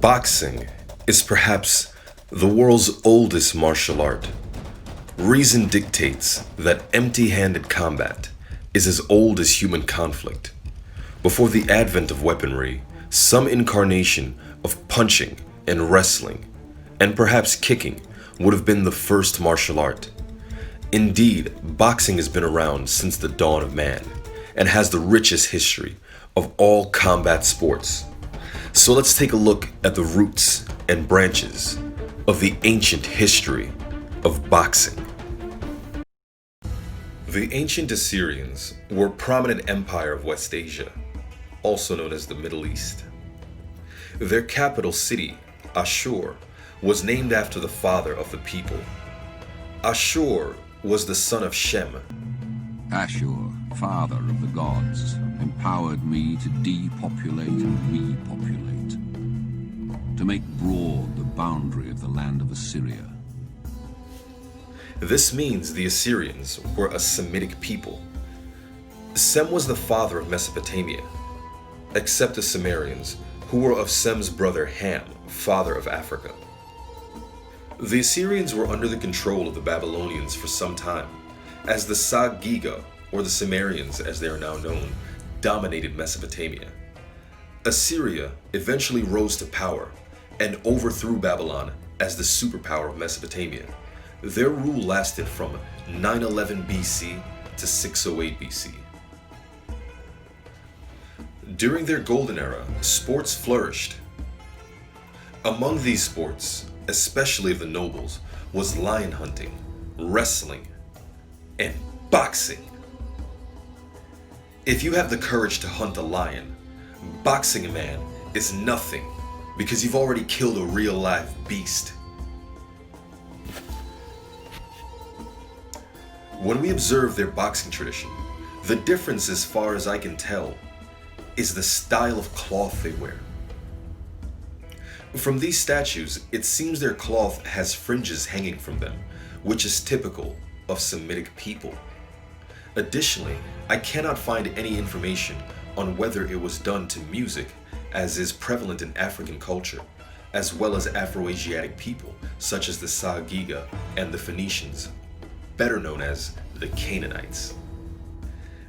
Boxing is perhaps the world's oldest martial art. Reason dictates that empty-handed combat is as old as human conflict. Before the advent of weaponry, some incarnation of punching and wrestling, and perhaps kicking, would have been the first martial art. Indeed, boxing has been around since the dawn of man, and has the richest history of all combat sports. So let's take a look at the roots and branches of the ancient history of boxing. The ancient Assyrians were a prominent empire of West Asia, also known as the Middle East. Their capital city, Ashur, was named after the father of the people. Ashur was the son of Shem. Ashur, father of the gods, empowered me to depopulate and repopulate, to make broad the boundary of the land of Assyria. This means the Assyrians were a Semitic people. Sem was the father of Mesopotamia, except the Sumerians, who were of Sem's brother Ham, father of Africa. The Assyrians were under the control of the Babylonians for some time, as the Sagiga, or the Sumerians as they are now known, dominated Mesopotamia. Assyria eventually rose to power and overthrew Babylon as the superpower of Mesopotamia. Their rule lasted from 911 BC to 608 BC. During their golden era, sports flourished. Among these sports, especially of the nobles, was lion hunting, wrestling, and boxing. If you have the courage to hunt a lion, boxing a man is nothing because you've already killed a real live beast. When we observe their boxing tradition, the difference, as far as I can tell, is the style of cloth they wear. From these statues, it seems their cloth has fringes hanging from them, which is typical of Semitic people. Additionally, I cannot find any information on whether it was done to music, as is prevalent in African culture, as well as Afro-Asiatic people, such as the Sagiga and the Phoenicians, better known as the Canaanites.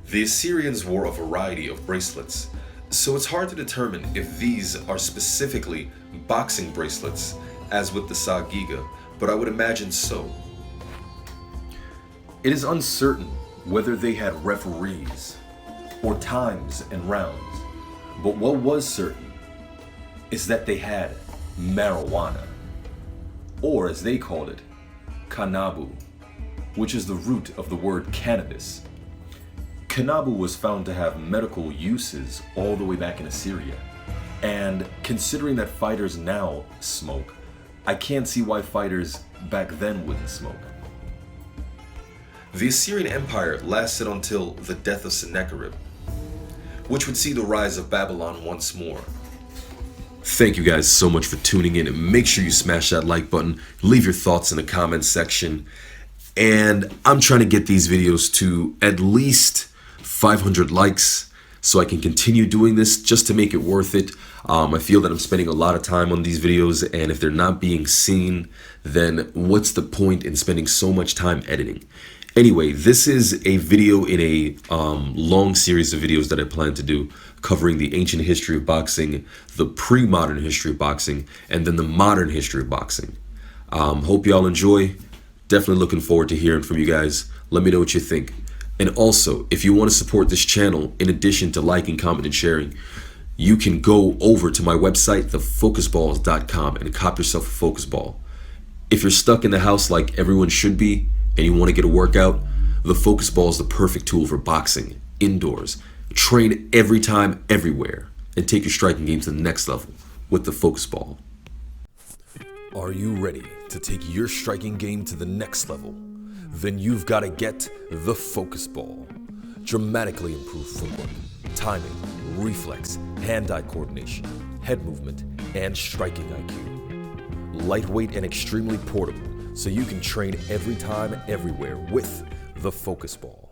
The Assyrians wore a variety of bracelets, so it's hard to determine if these are specifically boxing bracelets, as with the Sagiga, but I would imagine so. It is uncertain whether they had referees or times and rounds, but what was certain is that they had marijuana, or as they called it, kanabu, which is the root of the word cannabis. Kanabu was found to have medical uses all the way back in Assyria, and considering that fighters now smoke, I can't see why fighters back then wouldn't smoke. The Assyrian Empire lasted until the death of Sennacherib, which would see the rise of Babylon once more. Thank you guys so much for tuning in, and make sure you smash that like button, leave your thoughts in the comments section, and I'm trying to get these videos to at least 500 likes so I can continue doing this just to make it worth it. I feel that I'm spending a lot of time on these videos, and if they're not being seen, then what's the point in spending so much time editing? Anyway, this is a video in a long series of videos that I plan to do covering the ancient history of boxing, the pre-modern history of boxing, and then the modern history of boxing. Hope y'all enjoy. Definitely looking forward to hearing from you guys. Let me know what you think. And also, if you want to support this channel, in addition to liking, commenting, and sharing, you can go over to my website, thefocusballs.com, and cop yourself a focus ball. If you're stuck in the house like everyone should be, and you want to get a workout, the focus ball is the perfect tool for boxing, indoors. Train every time, everywhere, and take your striking game to the next level with the focus ball. Are you ready to take your striking game to the next level? Then you've got to get the focus ball. Dramatically improved footwork, timing, reflex, hand-eye coordination, head movement, and striking IQ. Lightweight and extremely portable, so you can train every time, everywhere with the focus ball.